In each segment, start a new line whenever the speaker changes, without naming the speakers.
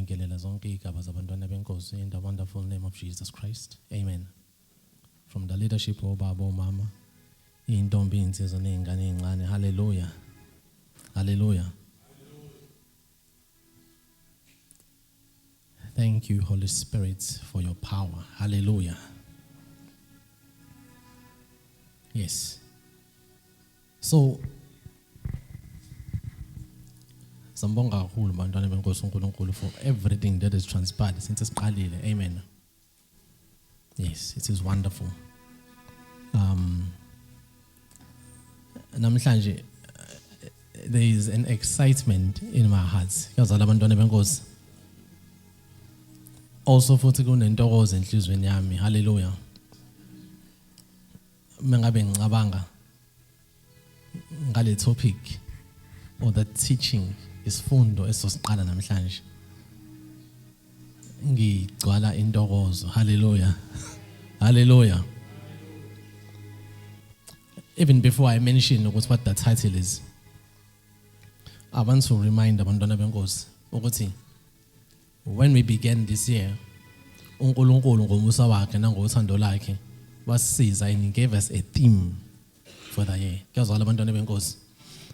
Ngibingelela zonke igaba zabantwana benkosi in the wonderful name of Jesus Christ. Amen. From the leadership of Baba Mama, intombi insizwa nezingane ezincane. Hallelujah. Hallelujah. Thank you, Holy Spirit, for your power. Hallelujah. Yes. So, sambonga kakhulu bantwana benkosi uNkulunkulu for everything that has transpired since siqalile. Amen. Yes, it is wonderful. Namhlanje there is an excitement in my heart. Yazala bantwana benkosi. Also futhi kunentokozo enhlizweni yami. Hallelujah. Mengabe ngicabanga ngale topic or the teaching isifundo esosiqala namhlanje. Ngigcwala intokozo. Hallelujah. Hallelujah. Even before I mention what the title is, I want to remind abantwana benkosi ukuthi when we began this year, uNkulunkulu ngomusa wakhe nangothando lakhe wasisiza and he gave us a theme for the year. Kuyazwala abantwana benkosi.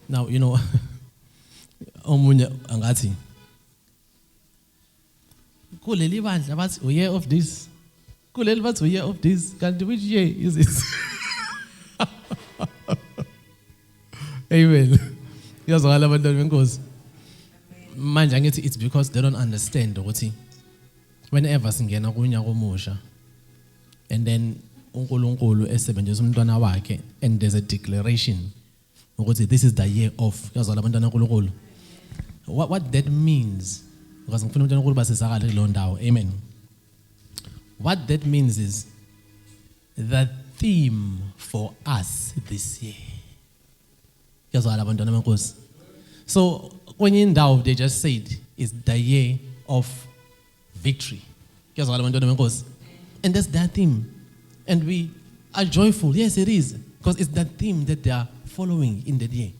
Now, you know, omunye angathi kuleli bandla bathi a year of this. Kuleli bathi a year of this. Kanti which year is this? Amen. Kuyazwala abantwana benkosi. Manje angithi it's because they don't understand ukuthi whenever singena kunyaka omusha and then uNkulunkulu esebenzisa umntwana wakhe and there's a declaration ukuthi this is the year of kuyazwala abantwana kaNkulunkulu. What that means, because ngifuna umntwana kaNkulunkulu basizakale kulo ndawo. Amen. What that means is the theme for us this year. Kuyazwala abantwana benkosi. So when in doubt, they just said it's the year of victory. And that's their theme. And we are joyful. Yes, it is. Because it's that theme that they are following in the year.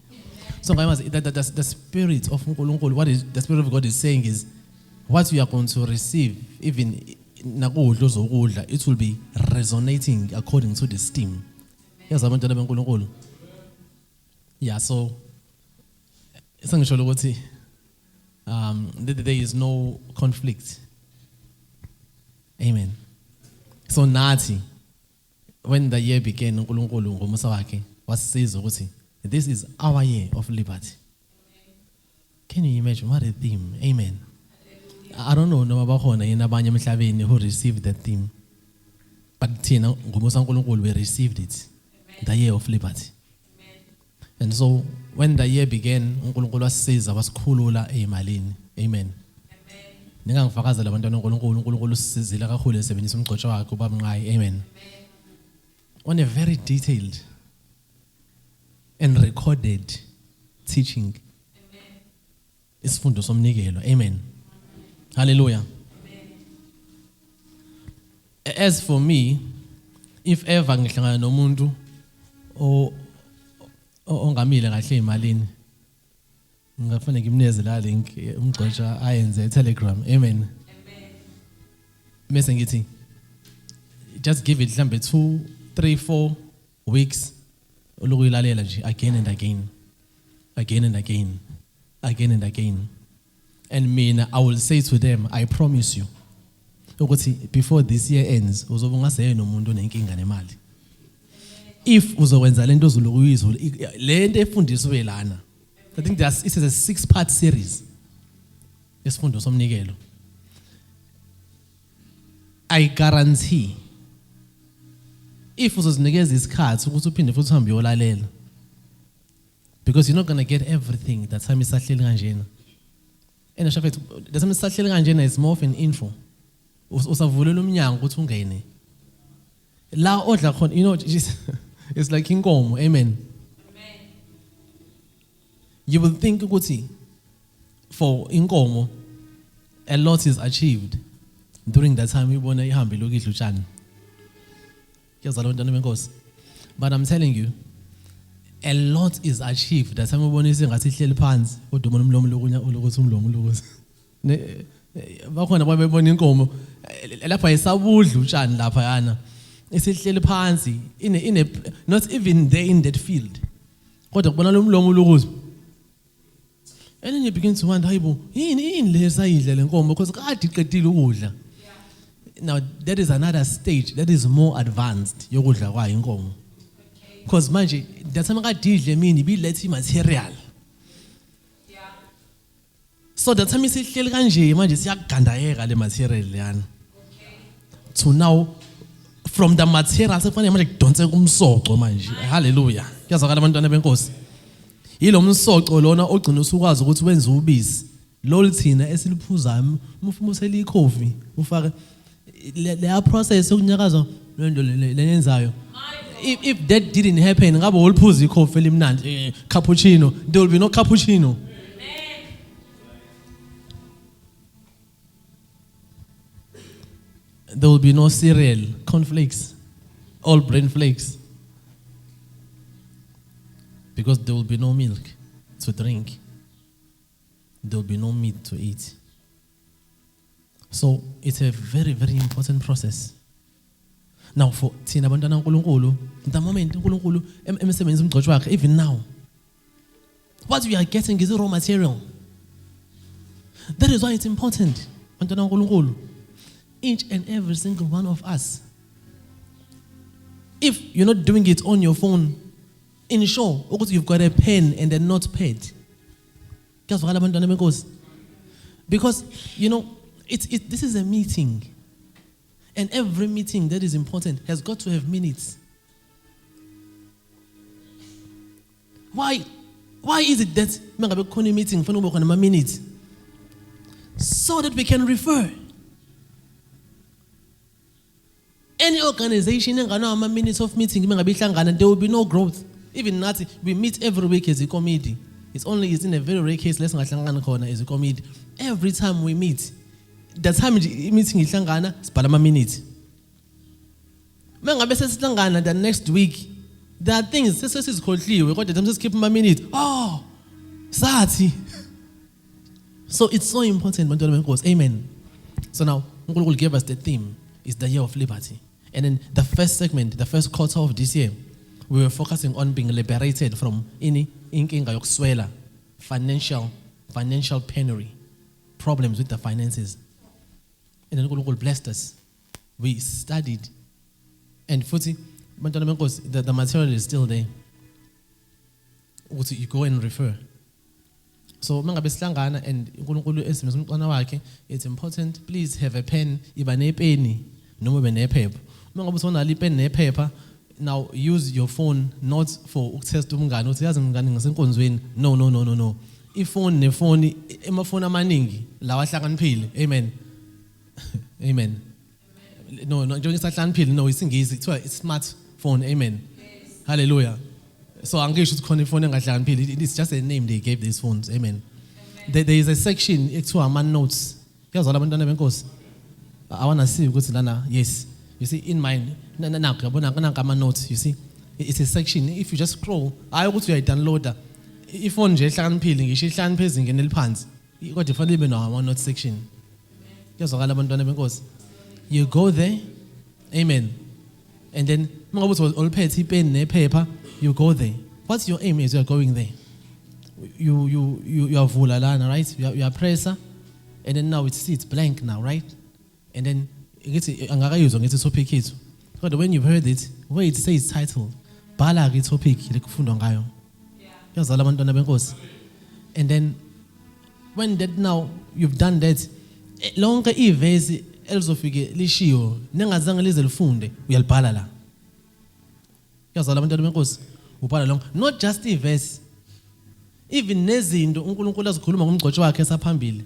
So the spirit of Nkulunkulu, what is the Spirit of God is saying is what we are going to receive, even it will be resonating according to this theme. Yes, yeah, so there is no conflict. Amen. So Nati, when the year began, this is our year of liberty. Can you imagine what a theme? Amen. I don't know who received that theme, but we received it. The year of liberty. And so when the year began, uNkulunkulu wasisiza wasikhulula ezimalini. Amen. Ningangifakazela abantwana uNkulunkulu usisizile kakhulu esebenzisa umgcotsho wakhe ubaba Nqayi. Amen. On a very detailed and recorded teaching. Isifundo somnikelo. Amen. Hallelujah. As for me, if ever ngihlangana nomuntu ongamile kahle ezimalini ngafuna ngimneze la link umgcotsha ayenze Telegram. Amen. Mase ngithi just give it mhlambe 2, 3, 4 weeks ulukuyilalela nje again and again and mina I will say to them, I promise you ukuthi before this year ends uzobe ungaseye nomuntu onenkinga nemali. If uzokwenza lento ozulukuyizwa lento efundiswe lana, I think it is a 6-part series. Isifundo somnikelo. I guarantee if uzozinikeza isikhathi ukuthi uphinde futhi uhambe uyolalela, because you're not going to get everything that time isahleli kanjena. And shafethu the time isahleli kanjena is more of an info. Usavulela umnyango ukuthi ungene la odla khona, you know, it's like inkomo. Amen. You will think ukuthi for inkomo a lot is achieved during that time ibona ihambe lokidla utshani. Kuyazala abantwana benkosi. But I'm telling you, a lot is achieved that time ibona isengathi ihleli phansi kodwa umlomo lokunya ukuthi umlomo lokuthi bakhona babebona inkomo lapha isabudla utshani lapha yana esihleli phansi not even there in that field kodwa kubona lo mlomo ulukuzo. And then you begin to wonder, hayibo yini le sayidla lenkomo because kade iqedile ukudla. Now that is another stage that is more advanced yokudla kwayo inkomo. Because manje that time kade idle mina ibilethe material. So that time isihleli kanje manje siyagandayeka le material yana. So now from the material sekufanele manje kudonse kumsoco manje. Hallelujah. Kuyazwakala abantwana benkosi. Yilo msoco lona ogcina usukwazi ukuthi wenze ubisi. Lo lithina esiliphuzayo ufuma useli coffee ufake le process yokunyakaza lento lenyenzayo. If that didn't happen ngabe uliphuza icoffee elimnandi cappuccino, there will be no cappuccino. There will be no cereal, cornflakes, all brain flakes. Because there will be no milk to drink. There will be no meat to eat. So it's a very, very important process. Now for thina abantwana uNkulunkulu, the moment uNkulunkulu emsebenzi umgcotshwa wakhe, even now, what we are getting is raw material. That is why it's important, abantwana uNkulunkulu. Each and every single one of us. If you're not doing it on your phone, ensure you've got a pen and a notepad. Because, this is a meeting. And every meeting that is important has got to have minutes. Why is it that we meeting for minutes? So that we can refer. Any organization minutes of meeting, there will be no growth. Even Nazi, we meet every week as a committee. It's in a very rare case less as a committee. Every time we meet, the time meeting is Palama minutes. The next week, there are things, this is called clear. We got the just keep my minute. Oh, Sati. So it's so important, amen. So now, God will give us the theme, it's the year of liberty. And then the first segment, the first quarter of this year, we were focusing on being liberated from financial penury, problems with the finances. And then God blessed us. We studied. And the material is still there. You go and refer. So, and it's important, please have a pen, even a penny, no more paper. Now use your phone not for access to no. If phone phone amaningi lawa hlakanphile. Amen. Amen. No, it's English, it's smartphone. Amen. Yes. Hallelujah. So it's just a name they gave these phones. Amen. There is a section to our man notes. I want to see yes. You see, in mine, notes, you see, it's a section. If you just scroll, I go to a downloader. If one just peeling, you should stand pacing in the pants. You got to follow me now, one note section. You go there, amen. And then, all pen, paper, you go there. What's your aim as you're going there? You are Vulalana, right? You are presser, and then now it's blank now, right? And then, but when you've heard it, where it says title, bala topic and then when that now you've done that, longer events also figure lishio, nengazanga lizelfunde, uyalibhala la. Not just events, even nezinto uNkulunkulu azikhuluma ngomgcotsho wakhe esaphambili.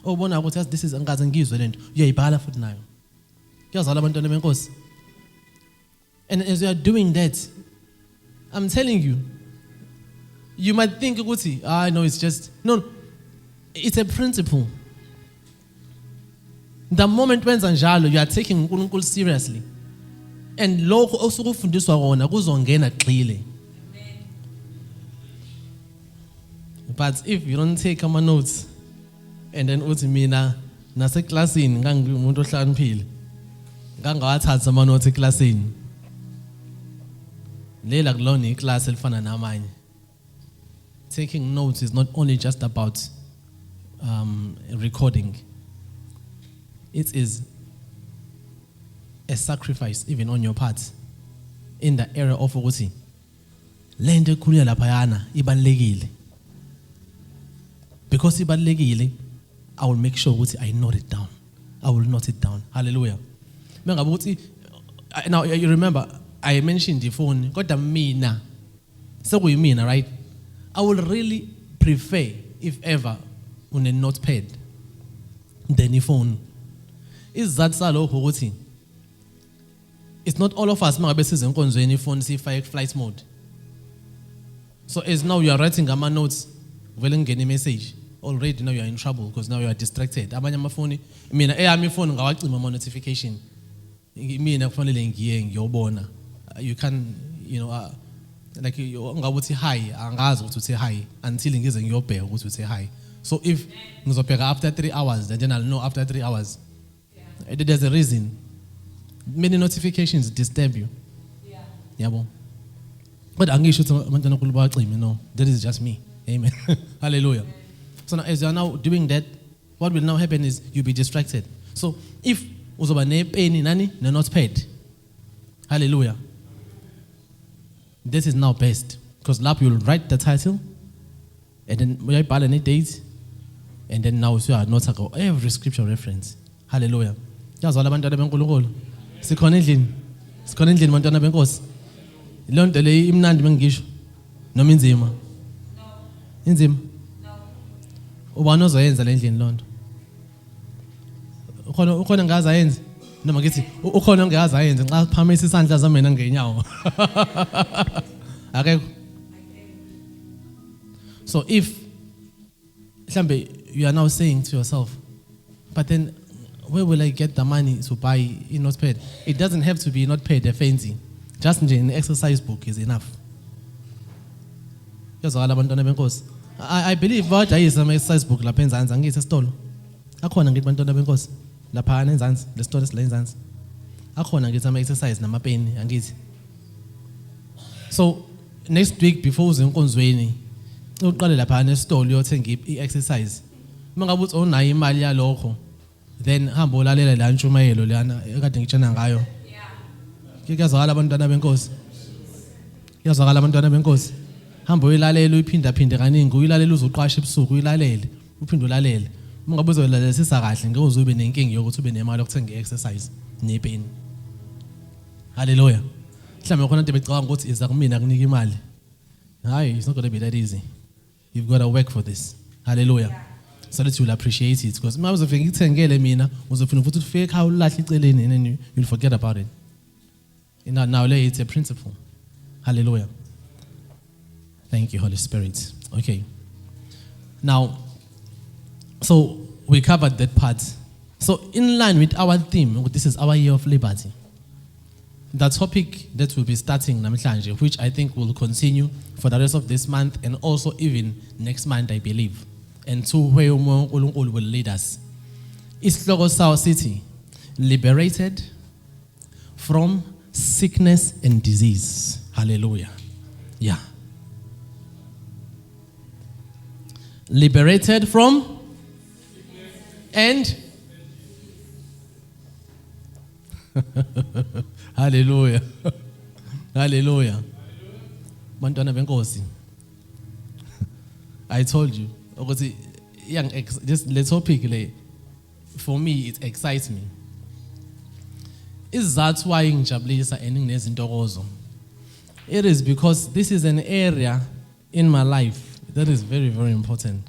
Obona ukuthi this is angaze ngizwe lento, uyayibhala futhi nayo. And as you are doing that, I'm telling you, you might think, no, it's just, no, it's a principle. The moment when you are taking uNkulunkulu seriously, and lokho osukufundiswa kona kuzongena clearly. But if you don't take my notes, and then mina naseklasini ngangimuntu ohlakaniphile ngangawathatha amanothi eklasini lela kulona iclass elifana namanye. Taking notes is not only just about recording. It is a sacrifice even on your part in the area of ukuthi lento ekhulunywa laphayana ibalekile. Because ibalekile, I will make sure ukuthi I note it down. I will note it down. Hallelujah. Mengabe ukuthi now you remember I mentioned the phone kodwa mina sekuyimina, right? I will really prefer if ever on a notepad than a phone. Is that salokho ukuthi it's not all of us mangabe sizenkonzweni phone sifake flight mode. So as now you are writing ama notes vele ngene message already now you are in trouble because now you are distracted. Abanye amafoni mina eyami phone ngawacima ama notification. Mina kufanele ngiye ngiyobona. You can like ngabuthi hi angazi ukuthi uthe hi until ngize ngiyobheka ukuthi uthe hi. So if ngizobheka after 3 hours then I'll know after 3 hours. There's a reason. Many notifications disturb you. Yabo. But angisho ukuthi abantwana kulo bacime, no. That is just me. Amen. Hallelujah. So now as you are now doing that, what will now happen is you'll be distracted. So if uzoba nepeni nani ne notepad. Hallelujah. This is now best because lapho you'll write the title and then uyayibhala ne date and then now you are not every scripture reference. Hallelujah. Yazwala abantwana beNkulunkulu. Sikhona endlini. Sikhona endlini abantwana benkosi. Lonto le imnandi mengisho noma inzima. No. Inzima? No. Ubani ozoyenza le ndlini lonto? Ukhona ngazi ayenze noma ngithi ukhona ongazi ayenze nxa phamisa isandla zamena ngenyawo. Akekho. So if mhlambe you are now saying to yourself, but then where will I get the money to buy a notepad? It doesn't have to be notepad fancy. Just an exercise book is enough. I believe what I is an exercise book la penzansi angithi esitolo. Akhona ngithi bantwana benkosi lapha enzansi lesitolo silenzansi. Akhona ngithi ama exercise namapeni angithi. So next week before uze enkonzweni uqale lapha nesitolo uyothenga i-exercise. Mangabe uthi onayo imali yalokho then hamba ulalela la ntshumayelo lana ekade ngitshena ngayo. Kuyazwakala abantwana benkosi. Kuyazwakala abantwana benkosi. Hamba uyilalela uyiphinda phinde kaningi uyilalela uzoqasha ebusuku uyilalele uphinde ulalele. Ungabe uzolalela kahle ngeke uzube nenkingi yokuthi ube nemali yokuthenga i-exercise nepeni. Hallelujah. Mhlawumbe khona into becabanga ukuthi iza kumina kunika imali. Hayi, it's not going to be that easy. You've got to work for this. Hallelujah. So that you'll appreciate it because uma uzofika ngithengele mina uzofuna futhi ufike ekhaya ulahle iceleni and then you'll forget about it. Now it's a principle. Hallelujah. Thank you, Holy Spirit. Okay. Now, so we covered that part. So in line with our theme, this is our year of liberty. The topic that we'll be starting namhlanje, which I think will continue for the rest of this month and also even next month, I believe. And to where uNkulunkulu will lead us. Isihloko sawo sithi liberated from sickness and disease. Hallelujah. Yeah. Liberated from and hallelujah. Hallelujah. Bantwana benkosi. I told you. Just the topic for me it excites me. Is that why ngijabulisa and nginezintokozo? It is because this is an area in my life that is very, very important.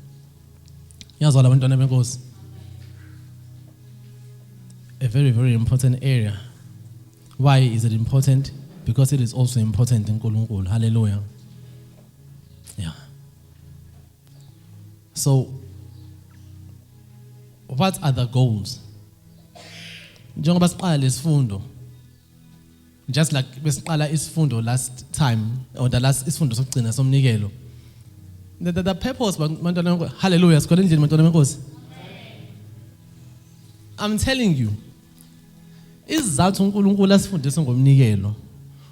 Yazwala abantwana benkosi. A very, very important area. Why is it important? Because it is also important in uNkulunkulu. Hallelujah. Yeah. So, what are the goals? Njengoba siqala lesifundo, just like besiqala isifundo last time or the last isifundo sokugcina somnikelo. The purpose bantwana benkosi. Hallelujah. Sikhona endlini bantwana benkosi. I'm telling you, isizathu uNkulunkulu asifundise ngomnikelo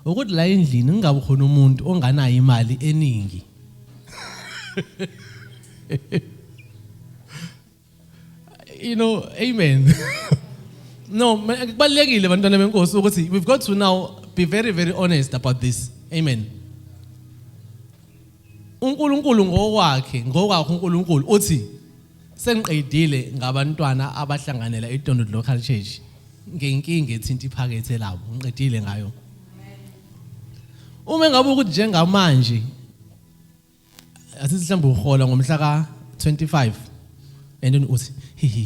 ukuthi la endlini kungabe khona umuntu onganayo imali eningi. You know, amen. No, kubalekile bantwana benkosi ukuthi we've got to now be very, very honest about this. Amen. uNkulunkulu ngokwakhe uNkulunkulu uthi sengiqedile ngabantwana abahlanganela eTondo Local Church ngenkinga ethinta iphakethe labo ngiqedile ngayo. Uma ngabe ukuthi njengamanje asithi mhlawumbe uhola ngomhla ka25 and then uthi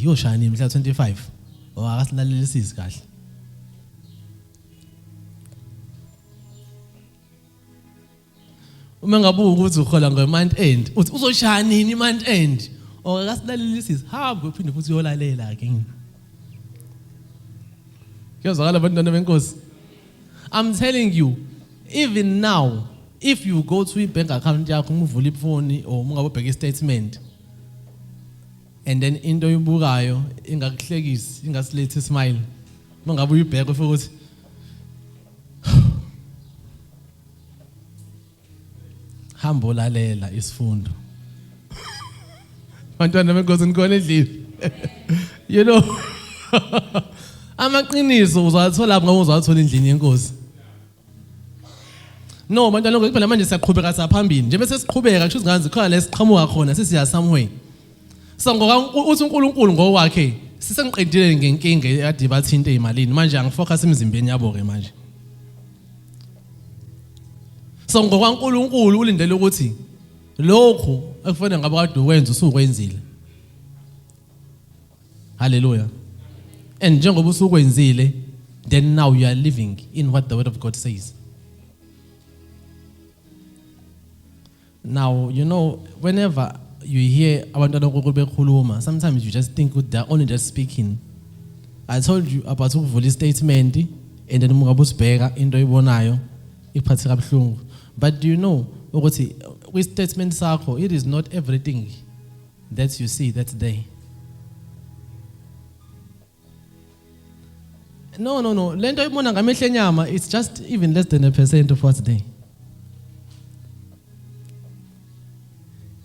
yoshani mhla 25 akasilalelisizi kahle. Uma ngabe ukuthi uhola ngemonth end uthi uzoshaya nini imonth end akasilalelisizi hamba uphinde futhi uyolalela again. Kuyazwakala bantwana benkosi. I'm telling you, even now, if you go to a bank account yakho uvula ifoni or ungabe ubheka statement and then into oyibukayo ingakuhlekisi ingasilethi smile mangabe uyibheka ufika ukuthi hamba olalela isifundo. Bantwana benkosi ngikona endlini. You know, amaqiniso uzawathola ngabe uzawathola endlini yenkosi. No, bantwana lokho kuphela manje siyaqhubeka saphambili. Nje bese siqhubeka kusho ngazi khona lesiqhamuka khona sesiya somewhere. So ngoba uthi uNkulunkulu ngokwakhe sisengiqedile ngenkinga ade bathinte ezimalini manje angifocus emzimbeni yabo ke manje. So ngoba uNkulunkulu ulindele ukuthi lokho ekufanele ngabe kade ukwenza usukwenzile. Hallelujah. And njengoba usukwenzile, then now you are living in what the word of God says. Now, you know, whenever you hear abantwana bekhuluma, sometimes you just think they're only just speaking. I told you about ukuvula statement and then ungabe usibheka into oyibonayo iphathe kabuhlungu. But do you know ukuthi with statement sakho it is not everything that you see that day. No. Lento oyibona ngamehlo enyama it's just even less than 1% of what's there.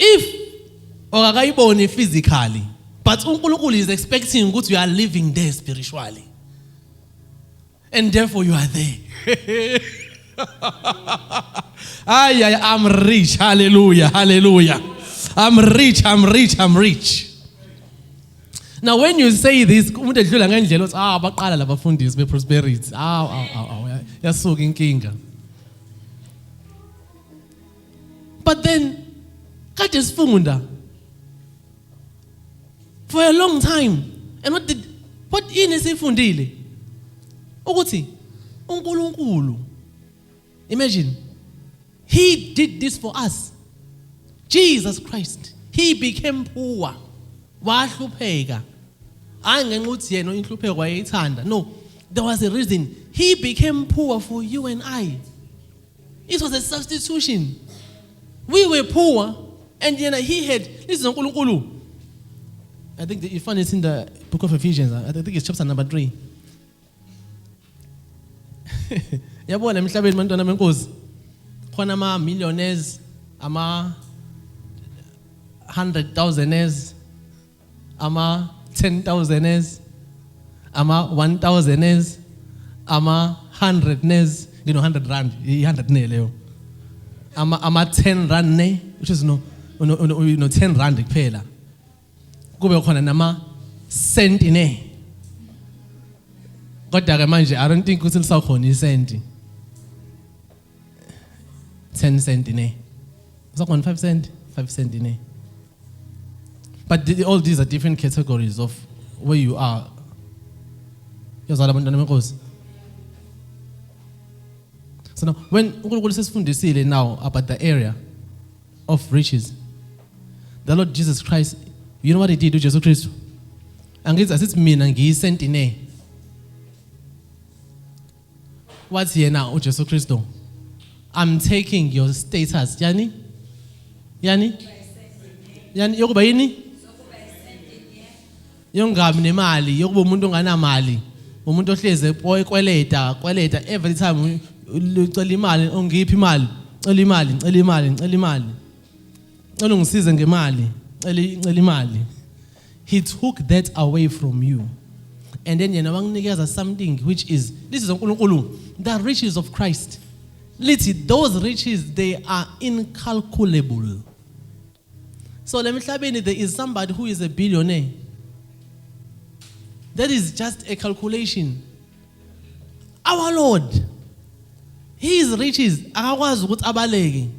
If okakayiboni physically, but uNkulunkulu is expecting ukuthi you are living there spiritually. And therefore you are there. I'm rich. Hallelujah. I'm rich. Now when you say this, umuntu edlula ngendlela uthi baqala labafundisi beprosperity. Yasuka inkinga. But then kade sifunda for a long time. And what ini sifundile? Ukuthi uNkulunkulu, imagine, he did this for us. Jesus Christ, he became poor. Wahlupheka. Angenxa uthi yena inhlupheko wayeyithanda. No, there was a reason. He became poor for you and I. It was a substitution. We were poor, and he had, this is uNkulunkulu. I think you find it in the book of Ephesians. I think it's chapter number 3. Yabona emhlabeni bantwana benkosi khona ama millionaires, ama 100,000ers, ama 10,000ers, ama 1,000ers, ama 100ners, 100 rand, 100 ne leyo. Ama 10 rand ne, which is no 10 rand kuphela. Kube khona nama cent ne. Kodwa ke manje I don't think ukuthi lisakhona isenti. 10 cent ne. Usakhona 5 cent, 5 cent ne. But all these are different categories of where you are. Yazala bantwana benkosi. So now when uNkulunkulu sesifundisile now about the area of riches, the Lord Jesus Christ, you know what he did to Jesus Christ? Angithi asithi mina ngiyisenti ne. What's here now, uJesu Kristo? I'm taking your status. Yani? Yokuba yini? yongabi nemali yokuba umuntu onganamali umuntu ohleze kweleta every time ucela imali ongiphi imali cela imali ngisize ngemali cela imali. He took that away from you. And then yena wanginikeza something which is, this is uNkulunkulu, the riches of Christ. Literally, those riches, they are incalculable. So let me tell you, there is somebody who is a billionaire. That is just a calculation. Our Lord, His riches, akakwazi ukuthi abaleke.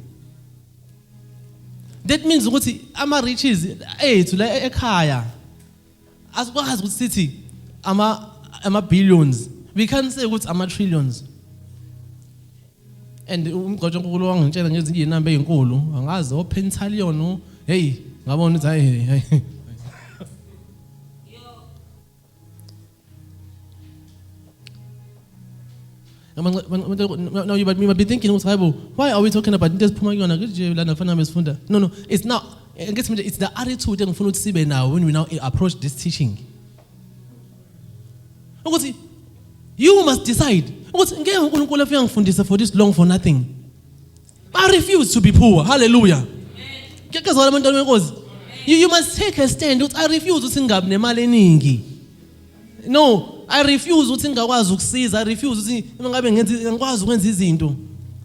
That means ukuthi ama riches ethu la ekhaya asikwazi ukuthi sithi ama billions. We can't say ukuthi ama trillions. And umgcotsho uNkulunkulu wangitshela ngezinye inamba ezinkulu, angazi o pentallion, hey, ngabona ukuthi hey. Now you might be thinking, why are we talking about this? No, it's not. It's the attitude now when we now approach this teaching. You must decide. For this long for nothing. I refuse to be poor. Hallelujah. You must take a stand. I refuse to. No. I refuse to think I refuse to think.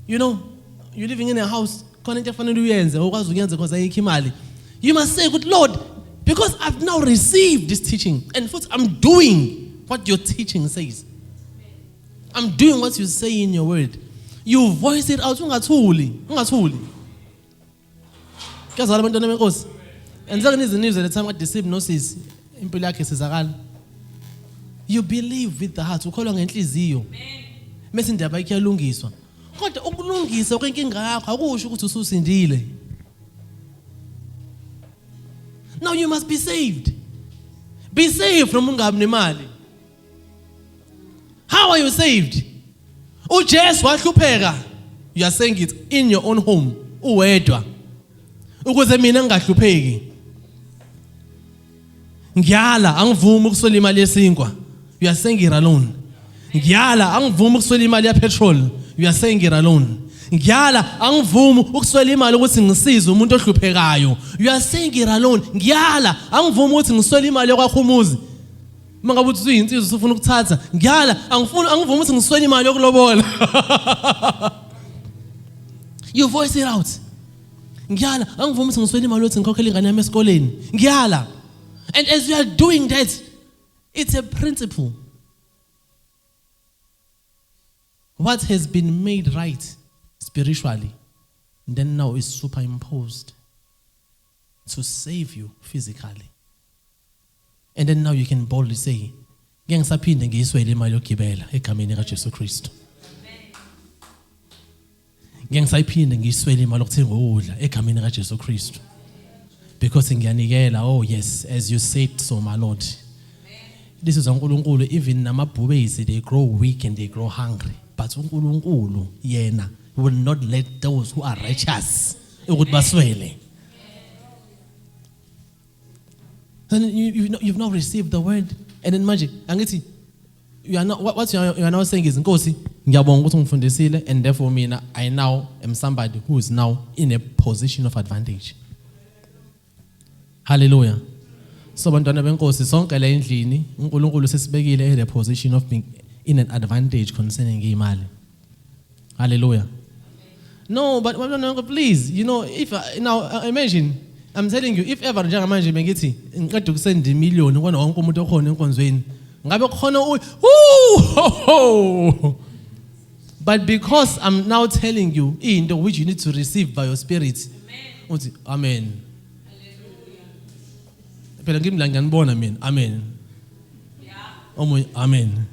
You know, you're living in a house, you must say, good Lord, because I've now received this teaching, and first I'm doing what your teaching says. I'm doing what you say in your word. You voice it out. And second is the news at the time what deceive gnosis. You believe with the heart. Ukholwa ngenhliziyo. Mase indaba ikuyalungiswa. Kodwa ukulungisa kwenkinga yakho akusho ukuthi ususindile. Now you must be saved. Be saved from ungabi nemali. How are you saved? uJesu wahlupheka. You are saying it in your own home. Uwedwa. Ukuze mina ngingahlupheki. Ngiyala angivumi ukuswela imali yesinkwa. You are saying it alone. Ngiyala angivumi ukuswela imali ya petrol. You are saying it alone. Ngiyala angivumi ukuswela imali ukuthi ngisize umuntu ohluphekayo. You are saying it alone. Ngiyala angivumi ukuthi ngiswela imali yokwakha umuzi. Mangabe uthi uyinsizwa ufuna ukuthatha. Ngiyala angivumi ukuthi ngiswela imali yokulobola. You voice it out. Ngiyala angivumi ukuthi ngiswela imali yokuthi ngikhokhele ingane yami esikoleni. Ngiyala. And as you are doing that, it's a principle. What has been made right spiritually, then now is superimposed to save you physically. And then now you can boldly say, ngiyasaphinde ngiyiswele imali yokugibela egameni kaJesu Kristu. Ngiyasaphinde ngiyiswele imali yokuthenga ukudla egameni kaJesu Kristu. Because ngiyanikela, oh yes, as you said so, my Lord. This is uNkulunkulu. Even namabhubesi, they grow weak and they grow hungry. But uNkulunkulu yena will not let those who are righteous ukuthi baswele. Then you've not received the word, and then manje angithi you are not what you are now saying is Nkosi ngiyabonga ukuthi ungifundisile, and therefore mina I now am somebody who is now in a position of advantage. Hallelujah. So bantwana benkosi sonke la endlini uNkulunkulu sesibekile in a position of being in an advantage concerning imali. Hallelujah. No, but please, you know, if now imagine, I'm telling you, if ever njengamanje bengithi ngiqeda ukusenda imillion kona wonke umuntu okhona enkonzweni ngabe khona but because I'm now telling you into which you need to receive by your spirit. Amen. Amen. Phela ngimla ngiyanibona mina. Amen. Omunye amen.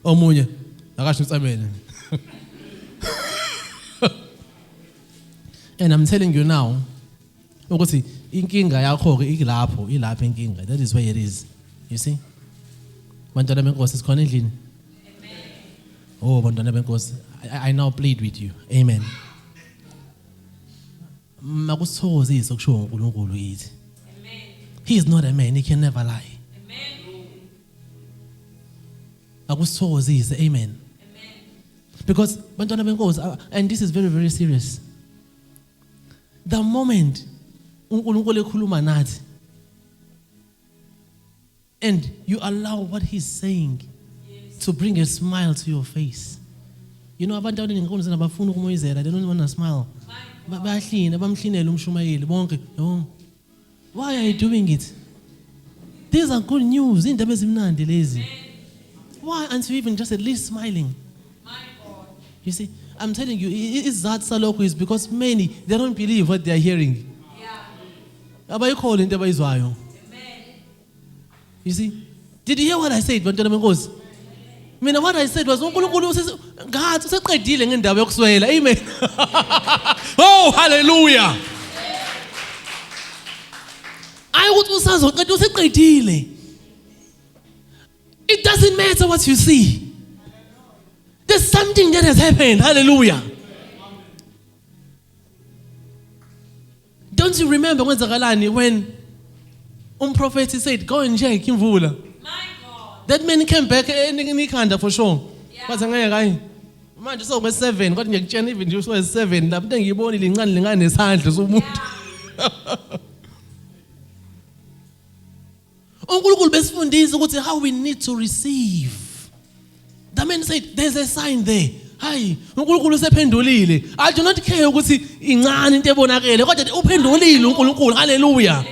Omunye akasho ukuthi amen. And I'm telling you now ukuthi inkinga yakho ke ilapho inkinga. That is where it is. You see? Bantwana benkosi sikhona endlini. Amen. Oh bantwana benkosi, I now plead with you. Amen. Makusithokozise ukusho uNkulunkulu yithi. He is not a man, he can never lie. Akusithokozise, amen. Because bantwana benkosi, and this is very, very serious. The moment uNkulunkulu ekhuluma nathi and you allow what he's saying to bring a smile to your face. You know, abantu abaningi abafuna ukumoyizela, they don't want to smile. Bayahlina, bamhlinela umshumayeli bonke. Why are you doing it? These are good news. Indaba ezimnandi lezi. Why aren't you even just at least smiling? You see, I'm telling you, it's that saloko is because many, they don't believe what they are hearing. Abayikholwa into abayizwayo. You see, did you hear what I said? Bantwana benkosi. Mina what I said was uNkulunkulu God useqedile ngendaba yokuswela. Amen. Oh, hallelujah. Ayiukuthi usazoqeda useqedile. It doesn't matter what you see. There's something that has happened. Hallelujah. Don't you remember when prophet said, go and check imvula? That man came back and for sure. But man, just over 7. Got even just was 7. Then you born in his hand. How we need to receive. The man said, there's a sign there. Hi, I do not care what hallelujah.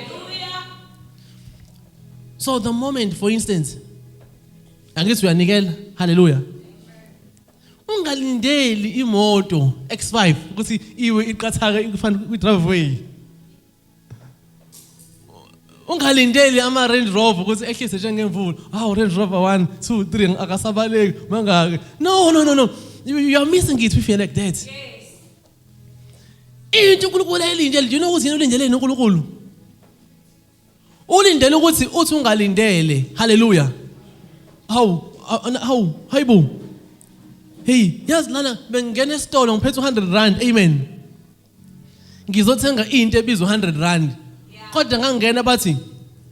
So the moment, for instance, I guess we are Nigel, hallelujah. Ungalindeli imoto X5 ukuthi iwe iqathaka ikufana drive away. Ungalindeli ama Range Rover ukuthi ehlise njengemvula. Range Rover 1 2 3 akasabaleki mangaka. No. You are missing it if you like that. Yes. Into uNkulunkulu ayilindele. Do you know ukuthi yini ulindeleni uNkulunkulu? Ulindele ukuthi uthi ungalindele. Hallelujah. Hayibo. Hey, yazi lana bengena esitolo ngiphethe 100 rand. Amen. Ngizothenga into ebizwa 100 rand. Kodwa ngangena bathi,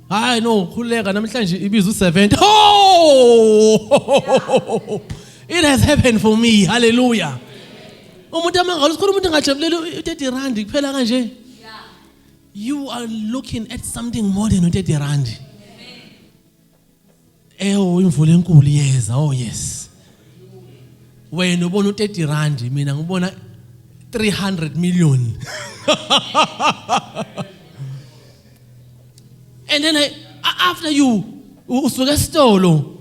hayi no, khuleka namhlanje ibizwa 70. Oh! It has happened for me. Hallelujah. Umuntu amangalo usikhona umuntu engajabuleli 30 rand kuphela kanje. You are looking at something more than 30 rand. Imvula enkulu yeza. Oh yes. Wena ubona 30 rand, mina ngibona 300 million. And then after you usuka esitolo,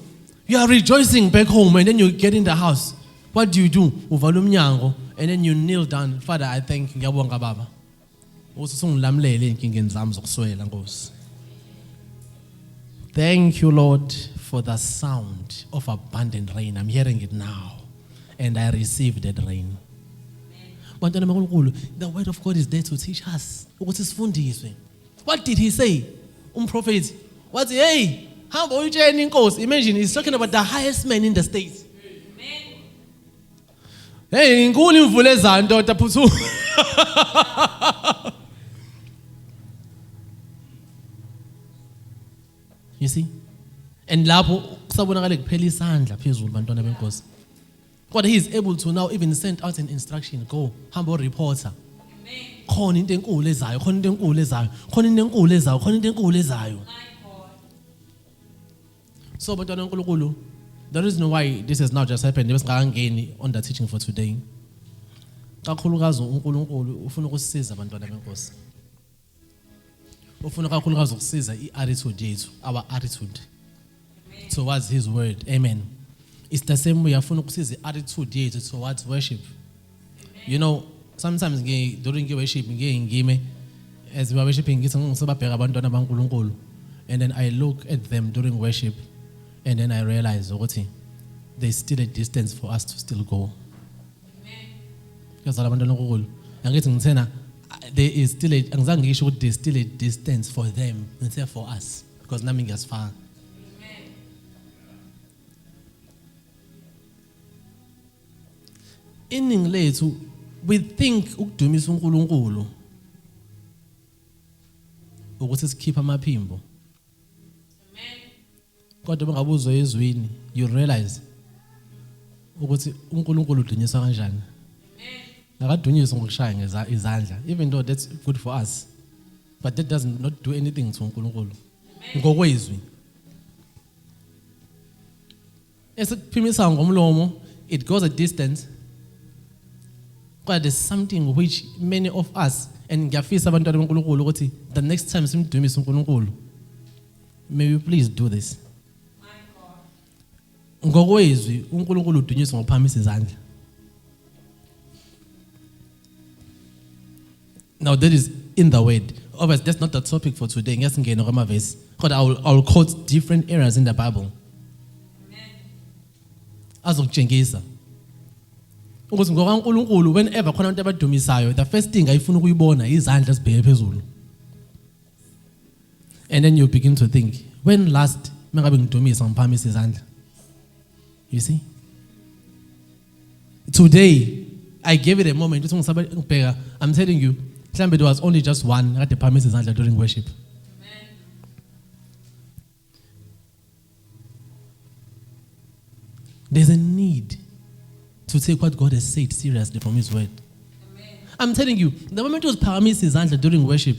you are rejoicing back home, and then you get in the house. What do? Uvala umnyango, and then you kneel down. Father, I thank you. Ngiyabonga baba. Usungilamlele enkingeni zami zokuswela Nkosi. Thank you, Lord, for the sound of abundant rain. I'm hearing it now, and I received that rain. The word of God is there to teach us. What did he say? Prophet. What? Hey, how about you, Nkosi? Imagine he's talking about the highest man in the state. Hey, inkulu imvula ezayo ndoda phuthu. You see? And lapho kusabonakala kuphela isandla phezulu bantwana benkosi. God, he is able to now even send out an instruction. Go, humble reporter. Khona into enkulu ezayo, khona into enkulu ezayo, khona into enkulu ezayo, khona into enkulu ezayo. So bantwana benkulunkulu, the reason why this has now just happened, besingangeni on the teaching for today. Kakhulukazi uNkulunkulu ufuna ukusisiza abantwana benkosi. Ufuna kakhulukazi ukusiza i-attitude yethu, our attitude towards his word. Amen. It's the same way afuna ukusiza i-attitude yethu towards worship. You know, sometimes during worship as we are worshiping and then I look at them during worship and then I realize there's still a distance for us to still go. Because there is still a distance for them instead for us, because nothing is far. Iningi lethu we think ukudumisa uNkulunkulu ukuthi sikhipha amaphimbo kodwa bengabuzwa ezwini you realize ukuthi uNkulunkulu udunyiswa kanjani. Akadunyiswa ngokushaya izandla, even though that's good for us, but that does not do anything to uNkulunkulu ngokwezwi. Esikuphimisa ngomlomo, it goes a distance, but there's something which many of us, and ngiyafisa abantwana beNkulunkulu ukuthi the next time simdumise uNkulunkulu, may we please do this. Ngokwezwi uNkulunkulu udunyiswa ngokuphamisa izandla. Now that is in the word. Obviously, that's not the topic for today. But I'll quote different areas in the Bible. Azokutshengisa ukuthi ngokaNkulunkulu whenever khona abantu abadumisayo, the first thing ayifuna ukuyibona izandla zibheke phezulu. And then you begin to think, when last mengabe ngidumisa ngiphamisa izandla? You see? Today I gave it a moment. I'm telling you, there was only just one at the pharmacy during worship. Amen. There's a need to take what God has said seriously from His word. Amen. I'm telling you, the moment it was pharmacy during worship,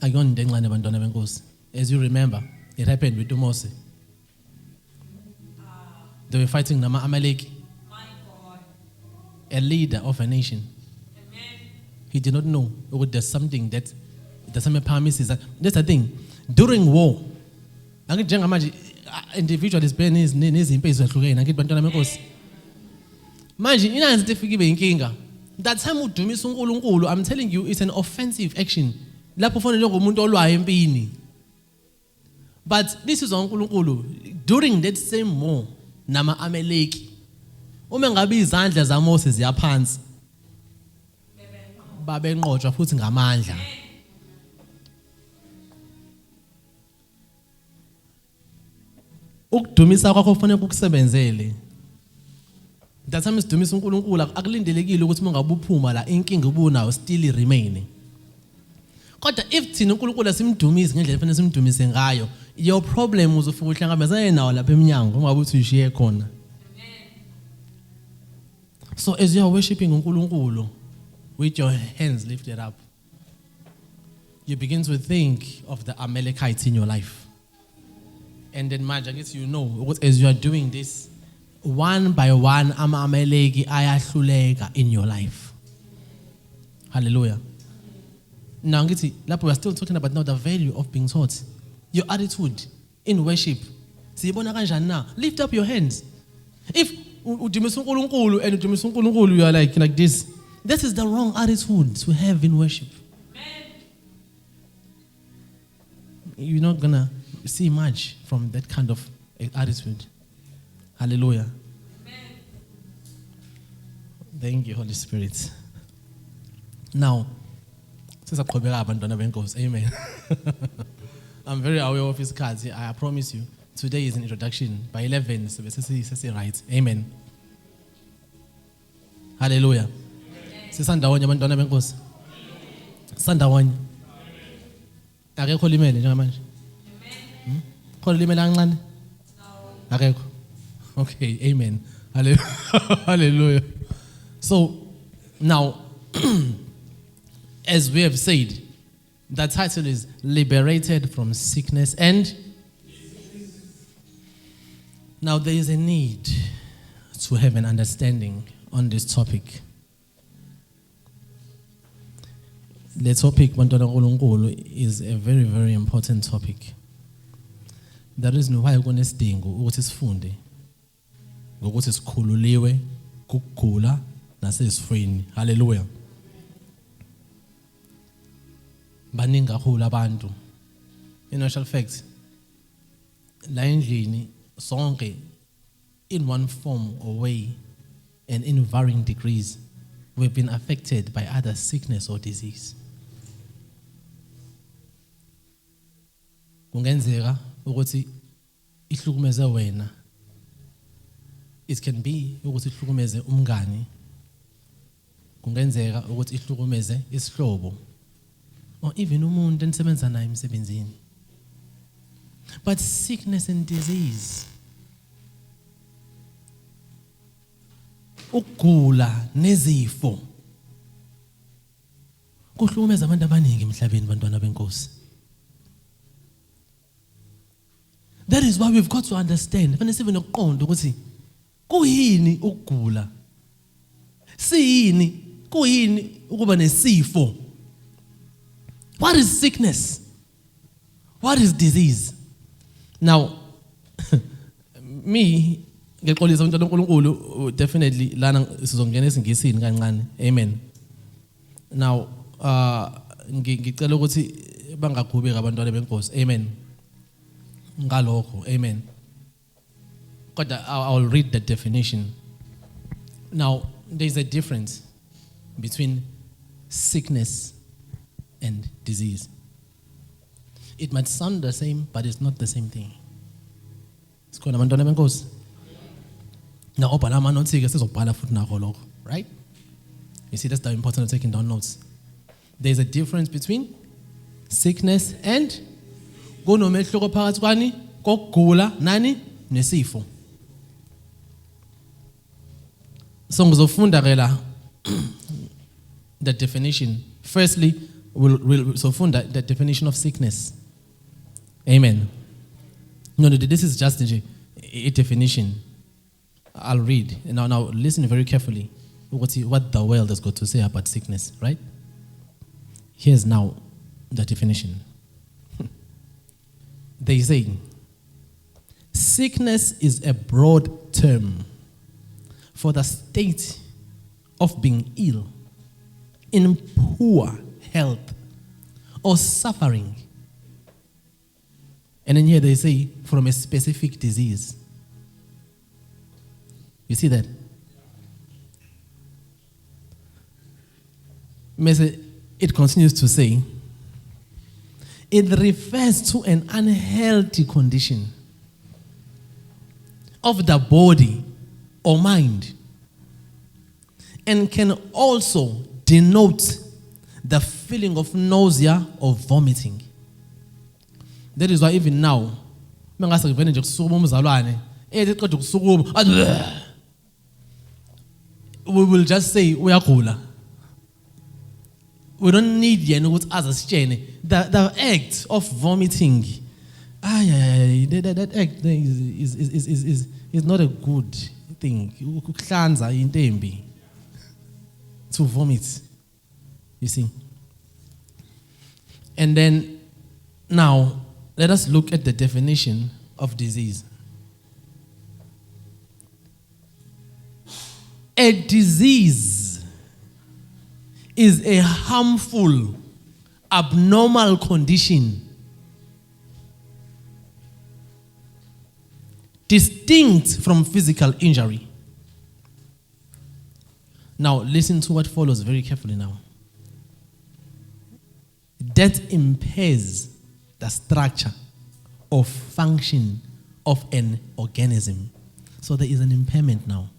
as you remember, it happened with Moses. They were fighting Nama Amalek, a leader of a nation. Amen. He did not know there's something that some promises. That's the thing. During war, individual is paying his impairs. Imagine, that time I'm telling you, it's an offensive action. But this is on uNkulunkulu. During that same war, Nama Amaleki. Ngabe izandla zaMoses yaphansi. Babenqotshwa futhi ngamandla. Ukudumisa kwakho kufanele kukusebenzele. That time isidumisa uNkulunkulu akulindelekile ukuthi mangabe uphuma la inkinga ubunayo still remain. Kodwa if thina uNkulunkulu asimdumisi ngendlela efanele simdumise ngayo, your problem uzofika uhlangabezane nawo lapha eminyango ungabe uthi ushiye khona. So as you are worshiping uNkulunkulu with your hands lifted up, you begin to think of the Amalekites in your life. And then I guess you know, as you are doing this, one by one, Amaleki ayahlulega in your life. Hallelujah. Now, we're still talking about now the value of being taught. Your attitude in worship. Lift up your hands. If you are like this, this is the wrong attitude to have in worship. You're not going to see much from that kind of attitude. Hallelujah. Thank you, Holy Spirit. Now, amen. I'm very aware of his cards. I promise you, today is an introduction. By 11, so right. Amen. Hallelujah. Sisandawonye abantwana benkosi. Sandawonye. Akekho limele njengamanje. Amen. Khona limele kancane? No. Akekho. Okay, amen. Hallelujah. So, now, as we have said, the title is Liberated from Sickness and Now there is a need to have an understanding on this topic. The topic, Bantwana uNkulunkulu, is a very, very important topic. The reason why kunesidingo ukuthi sifunde ngokuthi sikhululiwe kugula nasesifweni. Hallelujah. Baningi kakhulu abantu. In actual fact, la endlini sonke, in one form or way and in varying degrees, we've been affected by either sickness or disease. Kungenzeka ukuthi ihlukumeze wena. It can be ukuthi ihlukumeze umngani. Kungenzeka ukuthi ihlukumeze isihlobo. or even umuntu enisebenza naye emsebenzini. But sickness and disease, ukugula nezifo, kuhlukumeza abantu abaningi emhlabeni bantwana benkosi. That is why we've got to understand, fanele sibe nokuqonda ukuthi kuyini ukugula, siyini, kuyini ukuba nesifo. What is sickness? What is disease? Now, me, ngexolisa uNtwana uNkulunkulu, definitely lana sizongena esingisini kancane. Amen. Now, ngicela ukuthi bangakhubeki abantwana benkosi. Amen. Ngalokho. Amen. But I'll read the definition. Now, there's a difference between sickness and disease. It might sound the same, but it's not the same thing. It's called abantwana benkosi. Now, open our notes here, right? You see, that's the importance of taking down notes. There's a difference between sickness and kunomehluko phakathi kwani kokugula nani nesifo. So ngizofunda ke la the definition. Firstly, we'll funda the definition of sickness. Amen. No, this is just a definition. I'll read. Now listen very carefully. What the world has got to say about sickness, right? Here's now the definition. They say, sickness is a broad term for the state of being ill, in poor health, or suffering. And then here they say, from a specific disease. You see that? It continues to say, it refers to an unhealthy condition of the body or mind, and can also denote the feeling of nausea or vomiting. That is why even now, we will just say uyagula. We don't need the act of vomiting. That act is not a good thing. To vomit. You see. And then now let us look at the definition of disease. A disease is a harmful, abnormal condition distinct from physical injury. Now, listen to what follows very carefully now. That impairs the structure or function of an organism. So there is an impairment now.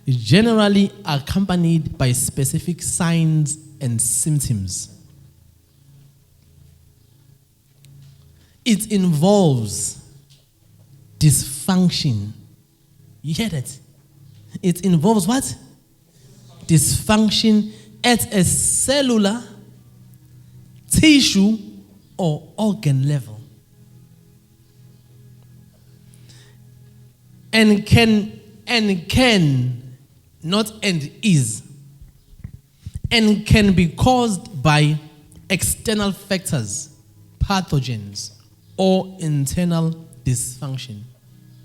It's generally accompanied by specific signs and symptoms. It involves dysfunction. You hear that? It involves what? Dysfunction at a cellular, tissue, or organ level. And can be caused by external factors, pathogens, or internal dysfunction,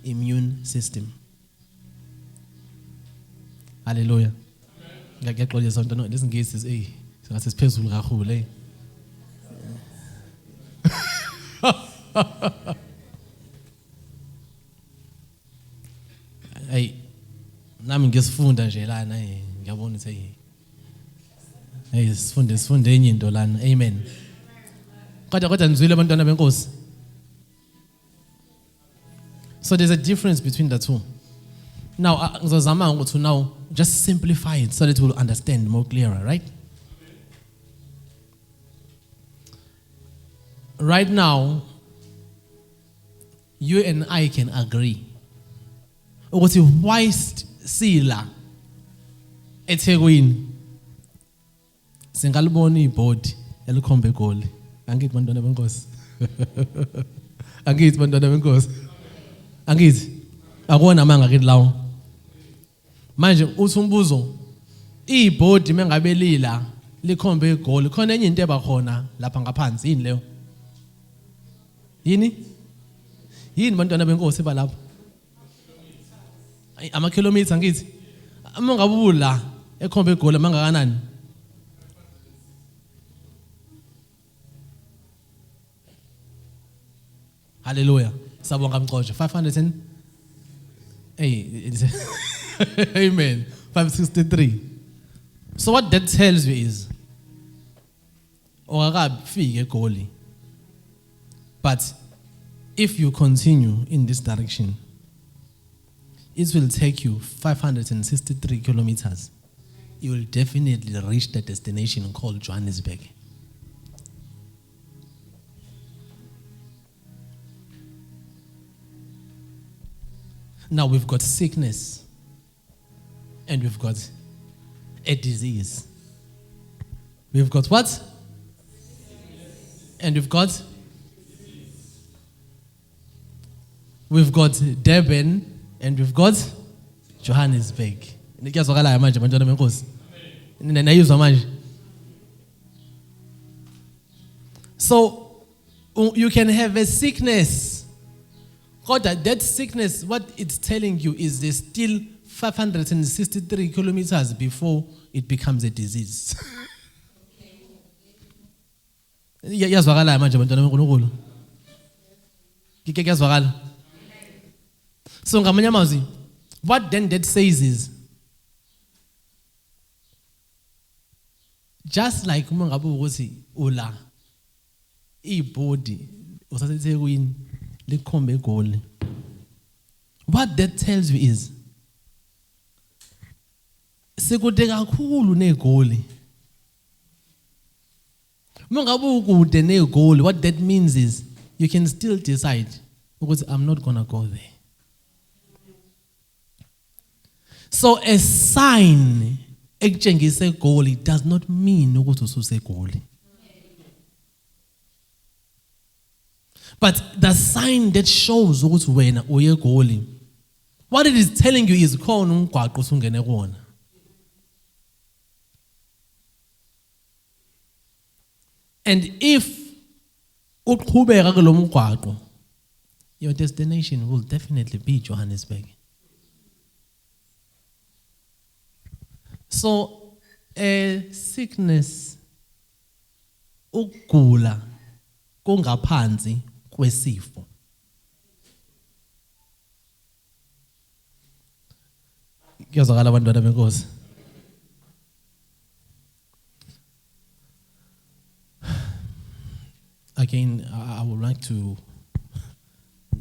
immune system. Hallelujah. Listen, guys, hey, it's peaceful, hey. Hey, nami ngesifunda nje lana ngiyabona ukuthi hey sifunde enye into lana. Amen. Kodwa nizwile abantwana benkosi. So there's a difference between the two. Now ngizozama ukuthi now just simplify it so that we'll understand more clearer, right? right now, you and I can agree. Ukuthi whilst sila eThekwini singalibona ibhodi elikhomba egoli. Angithi bantwana benkosi. Angithi bantwana benkosi. Angithi akona amanga kithi lawo. Manje uthi umbuzo ibhodi mengabe lila likhomba egoli khona enye into ebakhona lapha ngaphansi yini leyo? Yini bantwana benkosi balapha? Ama-kilometer ngithi. Uma ngabe ubula ekhomba egoli mangakanani? Hallelujah. Sabonga mxoxe 500 and amen. 563. So what that tells you is ongakafiki egoli. But if you continue in this direction, it will take you 563 kilometers. You will definitely reach the destination called Johannesburg. Now we've got sickness and we've got a disease. We've got what? And we've got Durban and we've got Johannesburg. Nikuyazwakala manje bantwana benkosi. Nayizwa manje. So you can have a sickness. God, that sickness, what it's telling you is there's still 563 kilometers before it becomes a disease. Yazwakala manje bantwana benkulunkulu. Kuyazwakala. So ngamanye amazwi, what then that says is, just like uma ngabe ukuthi ula ibhodi usaseThekwini likhomba egoli. What that tells you is sekude kakhulu negoli. Uma ngabe ukude negoli, what that means is you can still decide ukuthi I'm not going to go there. So a sign ekutshengisa egoli does not mean ukuthi ususegoli. But the sign that shows ukuthi wena uye egoli, what it is telling you is khona umgwaqo usungene kuona. And if uqhubeka kulo mgwaqo, your destination will definitely be Johannesburg. So a sickness, ukugula kungaphansi kwesifo. Kuyazwakala abantwana benkosi. Again, I would like to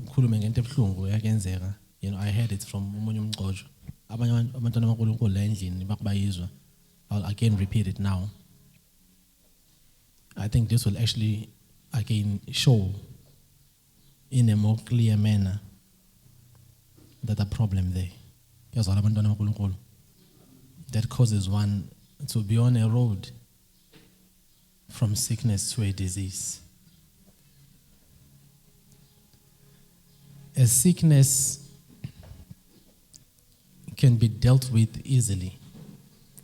khulume ngento ebuhlungu yakenzeka. You know, I heard it from umunye umqoqo. Abanye abantwana bakaNkulunkulu la endlini bakubayizwa. I'll again repeat it now. I think this will actually again show in a more clear manner that the problem there. Yazwakala abantwana bakaNkulunkulu. That causes one to be on a road from sickness to a disease. A sickness can be dealt with easily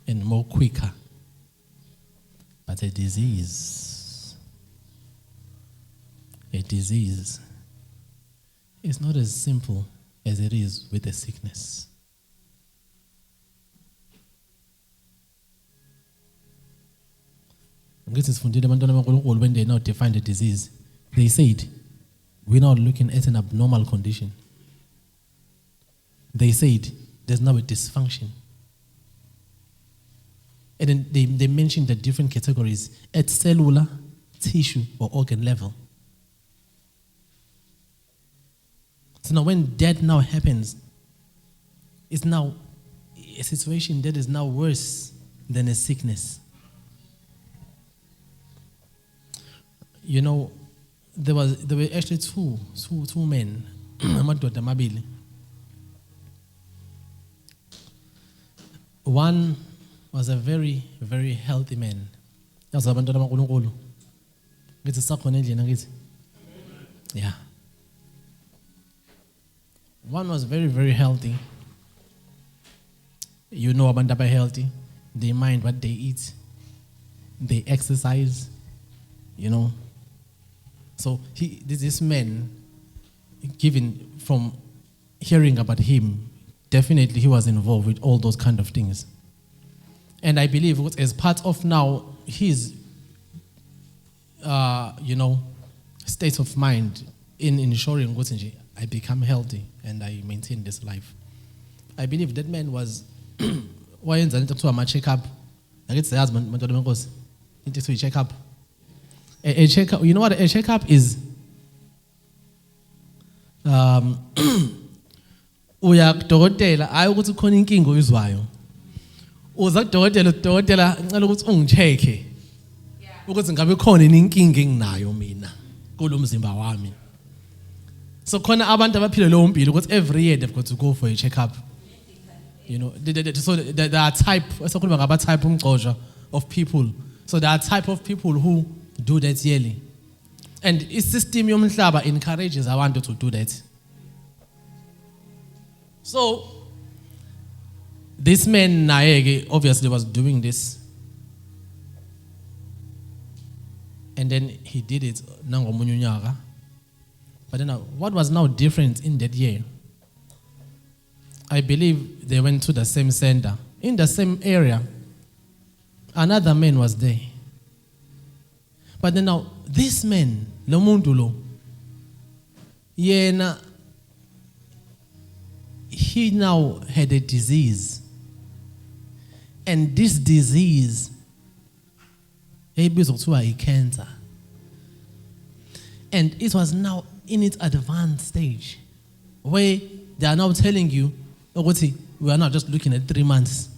and more quicker. But a disease is not as simple as it is with a sickness. When they now define the disease, they said, we're not looking at an abnormal condition. They said, there's now a dysfunction. And then they mentioned the different categories at cellular, tissue, or organ level. So now when that now happens, it's now a situation that is now worse than a sickness. You know, there were actually two men, amadoda amabili. One was a very, very healthy man. Yazi abantwana bakaNkulunkulu. Ngithi sakhona endlini ngithi. Yeah. One was very, very healthy. You know abantu aba healthy. They mind what they eat. They exercise. You know. So this man, given from hearing about him, definitely he was involved with all those kind of things. And I believe as part of now his, state of mind in ensuring I become healthy and I maintain this life. I believe that man was wayenza into kuthiwa ama-check-up. Akithi siyazi bantwana benkosi into kuthiwa i-check-up. A check-up, you know what a check-up is? Uya kudokotela hayi ukuthi khona inkinga oyizwayo. Uza kudokotela udokotela ngicela ukuthi ungicheke ukuthi ngabe khona inkinga enginayo mina kulo mzimba wami. So khona abantu abaphila leyo mpilo ukuthi every year they've got to go for a check-up. You know, so there are type umgcojo of people. So there are type of people who do that yearly. And the system yomhlaba encourages abantu to do that. So this man Naege obviously was doing this. And then he did it nangomunyunyaga. But then what was now different in that year? I believe they went to the same center. In the same area, another man was there. But then now, this man, Lomundulo, yena, he now had a disease. And this disease, a cancer. And it was now in its advanced stage, where they are now telling you, we are not just looking at 3 months.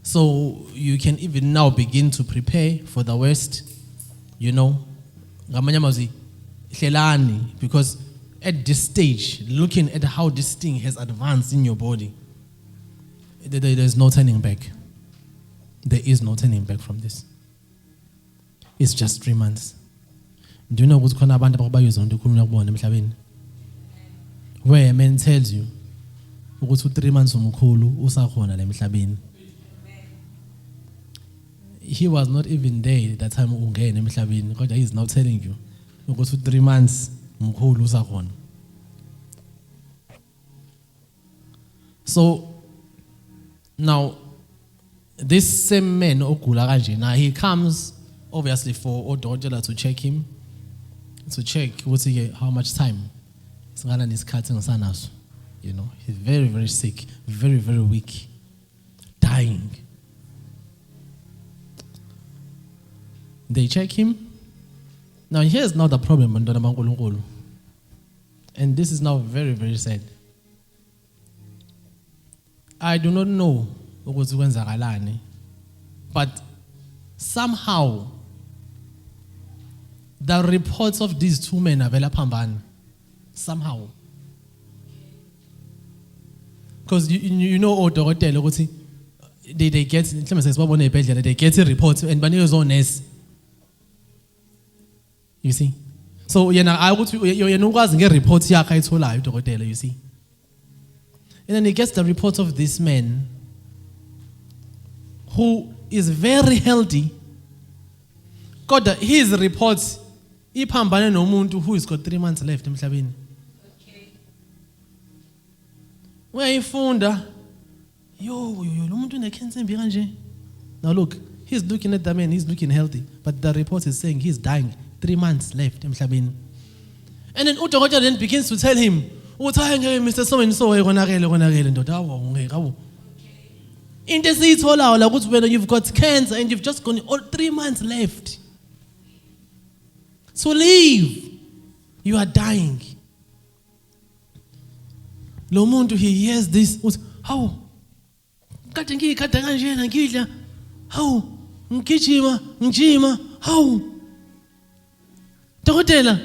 So you can even now begin to prepare for the worst, you know. Because at this stage, looking at how this thing has advanced in your body, there is no turning back. There is no turning back from this. It's just 3 months. Do you know what's going to happen? Where a man tells you, 3 months he was not even there that time because he is now telling you 3 months so now this same man now he comes obviously for Ododela to check him, to check how much time. You know, he's very, very sick, very, very weak, dying. They check him. Now here's now the problem, and this is now very, very sad. I do not know what was going on, but somehow the reports of these 2 men are very pamban. Somehow. Because you know, they get they get a report and Banio's own nurse. You see? So I would get reports you see. And then he gets the report of this man who is very healthy. Got his reports. Ipambane nomuntu who has got 3 months left emhlabeni. Uyayifunda yo lo muntu une-cancer embi kanje. Now look, he's looking at the man, he's looking healthy, but the report is saying he's dying, 3 months left emhlabeni. And then udokotela then begins to tell him, Mr. So and so konakele ndoda awu. Into esiyithola la ukuthi wena you've got cancer and you've just got all 3 months left. So leave. You are dying. Lo muntu he hears this. How? Kade ngikade kanjena ngidla. How? Ngijima. How? Dokotela,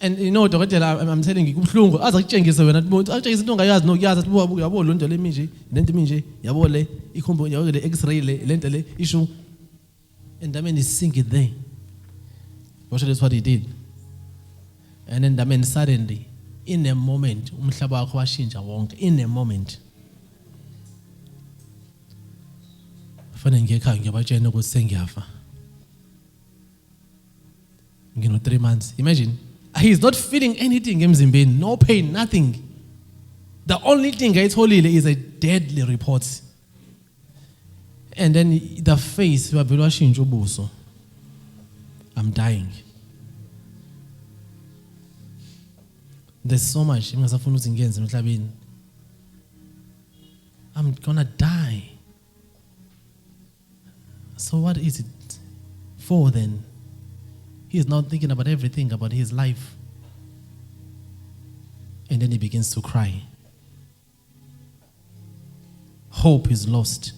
and you know, dokotela, I'm telling you, kubuhlungu, aza kutshengise wena, akutshengise into ongayazi nokuyazi, athi buka yabo lo nto le minje, lento minje, yabo le, ikhombo, yabo le X-ray le, lento le, issue. And the man is sinking there. That's what he did. And then the man suddenly, in a moment, umhlaba wakhe washintsha wonke, in a moment. Fanele ngekhaya ngiyabatshela ukuthi sengiyafa. Ngino 3 months. Imagine, he's not feeling anything emzimbeni, no pain, nothing. The only thing ayitholile is a deadly report. And then the face, I'm dying. There's so much. I'm gonna die. So what is it for then? He's not thinking about everything, about his life. And then he begins to cry. Hope is lost.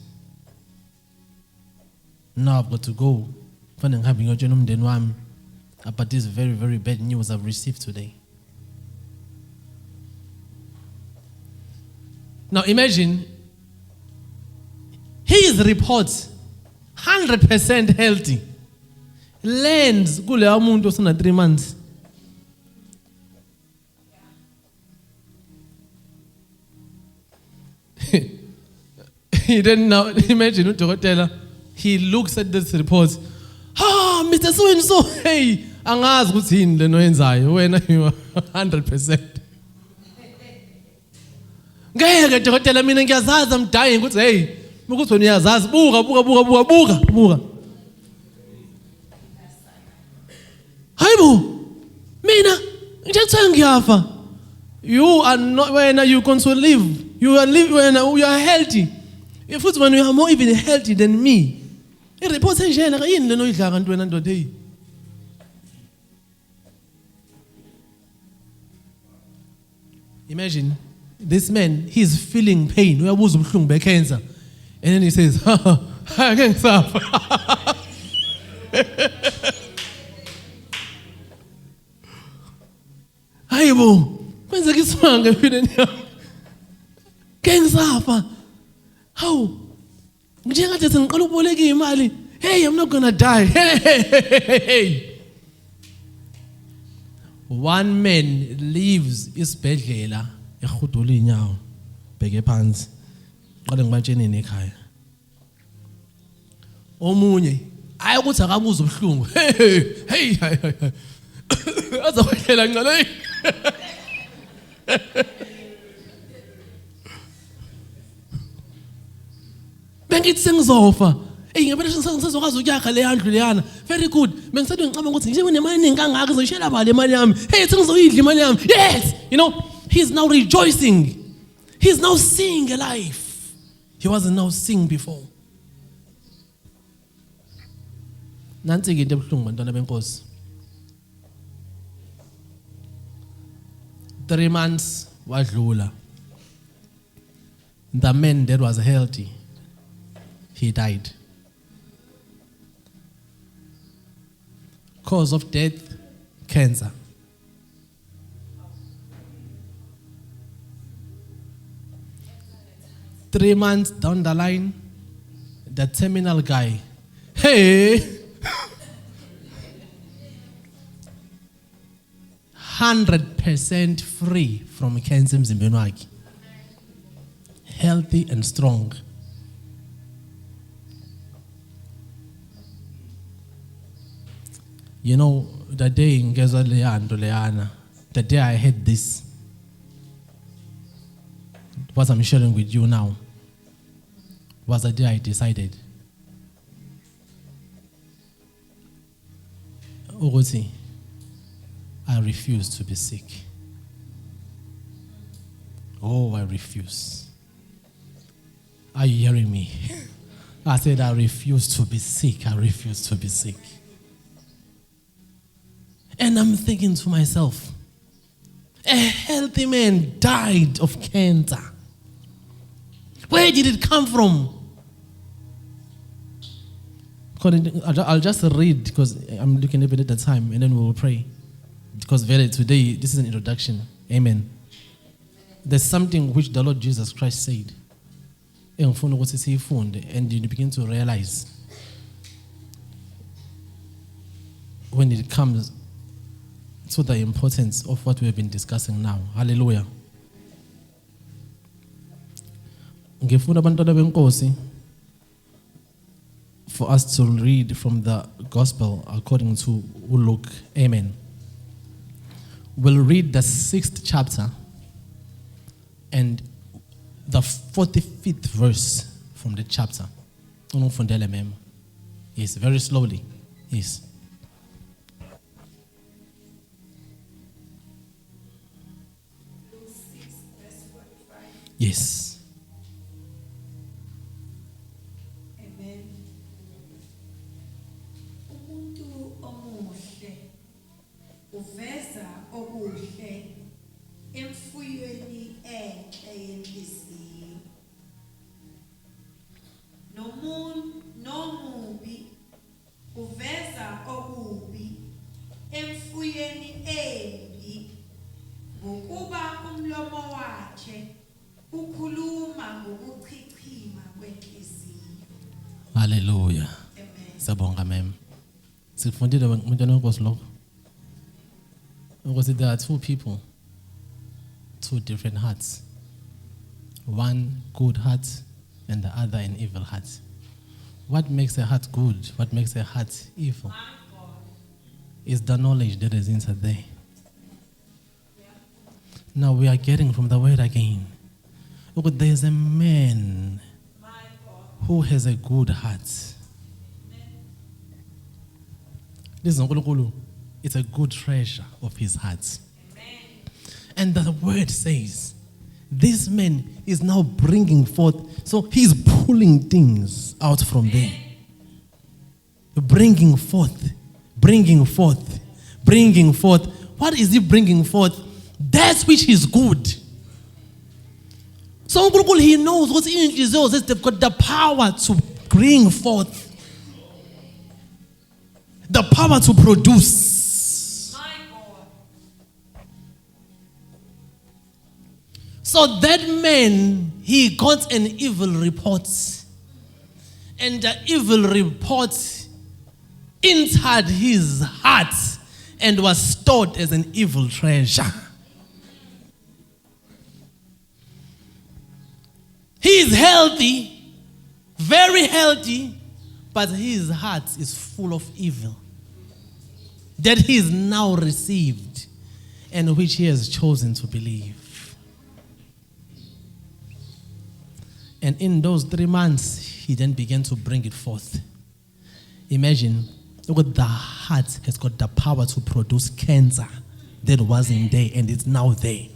Now I've got to go. About this very, very bad news I've received today. Now imagine, his report, 100% healthy, lands kuleyo muntu osana 3 months. He didn't know, imagine udokotela, he looks at this report. Mr. So and so, hey, angazi ukuthi yini leno yenzayo, wena you are 100%. Ngeke dokotela mina ngiyazazi I'm dying ukuthi hey, ukuthi wena uyazazi buka. Hayibo, mina ngithe ngiyafa. You are not when you going to live. You are healthy. If it's when you are more even healthy than me. Report enjena yini leno idla kanti wena ndoda hey. Imagine this man, he's feeling pain. Uyabuza ubuhlungu becancer. And then he says, ngeke ngisafa. Hayibo, kwenzeka isibanga empilweni yami. Ngeke ngisafa. How? Njengathi sengiqala ukuboleka imali. Hey, I'm not gonna die. Hey. One man leaves isibhedlela ehudula inyawo bheke phansi. Qale ngibatshenene ekhaya. Omunye ayi ukuthi akabuza ubuhlungu. Hey. Azakwehlela ngale. Bengithi sengizofa. Ngempela sengizokwazi ukuyakha le yandlu leyana. Very good. Bengisathi ngicabanga ukuthi nje kunemali eningi kangaka ngizoyishela bale imali yami. Hey, sengizoyidla imali yami. Yes. You know, he's now rejoicing. He's now seeing a life he wasn't now seeing before. Nansi ke into ebuhlungu bantwana benkosi. 3 months wadlula. The man that was healthy, he died. Cause of death, cancer. Three months down the line, the terminal guy, hey, 100% free from cancer mzimbeni wakhe. Healthy and strong. You know, the day ngezwa Leana, the day I had this, what I'm sharing with you now, was the day I decided, ukuthi, I refuse to be sick. Oh, I refuse. Are you hearing me? I said, I refuse to be sick. I refuse to be sick. And I'm thinking to myself, a healthy man died of cancer. Where did it come from? I'll just read because I'm looking a bit at the time and then we will pray. Because today, this is an introduction. Amen. There's something which the Lord Jesus Christ said. And you begin to realize when it comes to the importance of what we have been discussing now. Hallelujah. Ngifuna abantwana benkosi for us to read from the gospel according to Luke. Amen. We'll read the 6th chapter and the 45th verse from the chapter. Yes, very slowly. Yes.
Luke 6, verse 45.
Yes.
Amen. Umuntu omuhle uveza okuhle emfuyweni enhle yenhliziyo. Nomubi uveza okubi emfuyweni embi, ngokuba umlomo wakhe ukhuluma ngokuchichima kwenhliziyo.
Hallelujah.
Amen.
Sabonga mem. Sifundile umntwana wenkosi lokho. Because there are two people, two different hearts. One good heart and the other an evil heart. What makes a heart good? What makes a heart evil? Is the knowledge that is inside there. Now we are getting from the word again. Look, there is a man who has a good heart. Listen, uNkulunkulu, it's a good treasure of his heart. And the word says, this man is now bringing forth, so he's pulling things out from there. Bringing forth. What is he bringing forth? That which is good. So he knows what's in his eyes. They've got the power to bring forth. The power to produce. So that man, he got an evil report. And the evil report entered his heart and was stored as an evil treasure. He is healthy, very healthy, but his heart is full of evil that he is now received and which he has chosen to believe. And in those 3 months, he then began to bring it forth. Imagine, look at the heart has got the power to produce cancer that wasn't there and it's now there.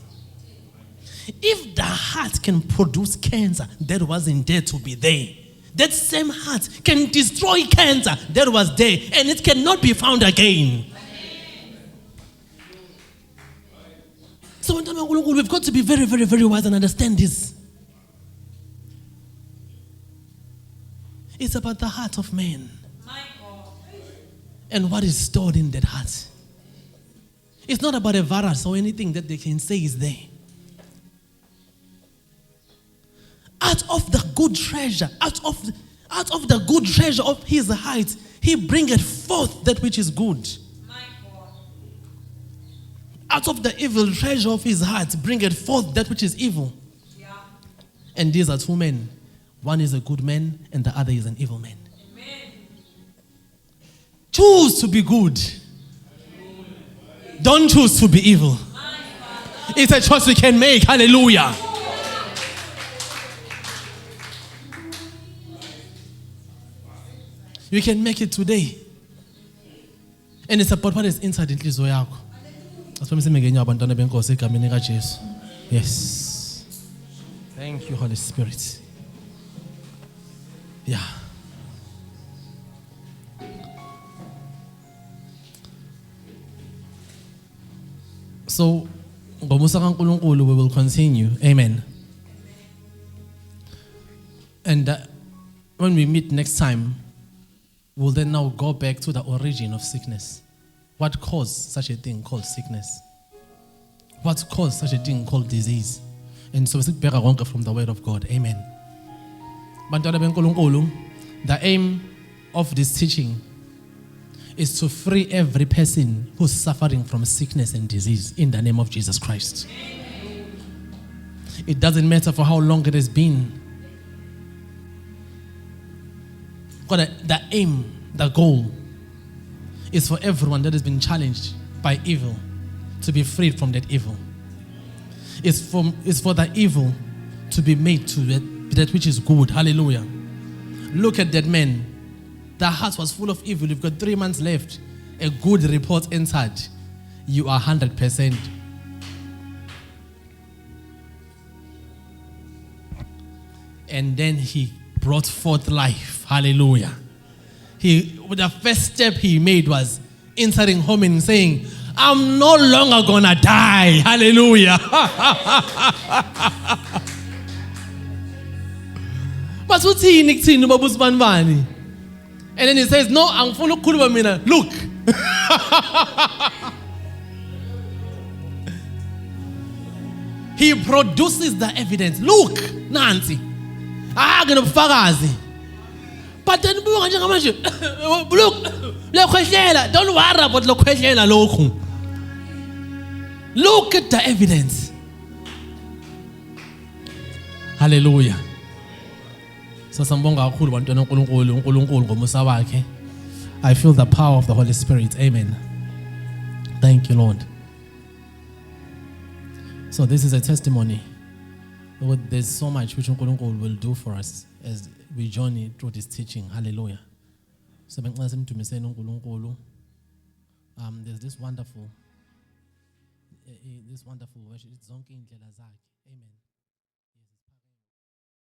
If the heart can produce cancer that wasn't there to be there, that same heart can destroy cancer that was there and it cannot be found again. So we've got to be very, very, very wise and understand this. It's about the heart of man and what is stored in that heart. It's not about a virus or anything that they can say is there. Out of the good treasure, out of the good treasure of his heart, he bringeth forth that which is good. Out of the evil treasure of his heart, bringeth forth that which is evil. Yeah. And these are 2 men. One is a good man and the other is an evil man. Amen. Choose to be good. Don't choose to be evil. It's a choice we can make. Hallelujah. You can make it today. And it's about what is inside the inhliziyo yakho. Yes. Thank you, Holy Spirit. Yeah. So, ngomusa kaNkulunkulu, we will continue. Amen. And when we meet next time, we'll then now go back to the origin of sickness. What caused such a thing called sickness? What caused such a thing called disease? And so we bear from the word of God. Amen. Bantwana benkulunkulu, the aim of this teaching is to free every person who's suffering from sickness and disease in the name of Jesus Christ. It doesn't matter for how long it has been. But the aim, the goal, is for everyone that has been challenged by evil to be freed from that evil. It's for the evil to be made to that which is good. Hallelujah. Look at that man. The heart was full of evil. You've got 3 months left. A good report entered. You are 100%. And then he brought forth life. Hallelujah. The first step he made was entering home and saying, I'm no longer gonna die. Hallelujah. But what's he nicking babus banvani? And then he says, no, I'm full of kulubamina. Look. He produces the evidence. Look, Nancy. I'm gonna fagazi. But then look, don't worry about the question. Look at the evidence. Hallelujah. So I feel the power of the Holy Spirit. Amen. Thank you, Lord. So this is a testimony. There's so much which uNkulunkulu will do for us as we journey through this teaching. Hallelujah. So there's this wonderful worship. Amen.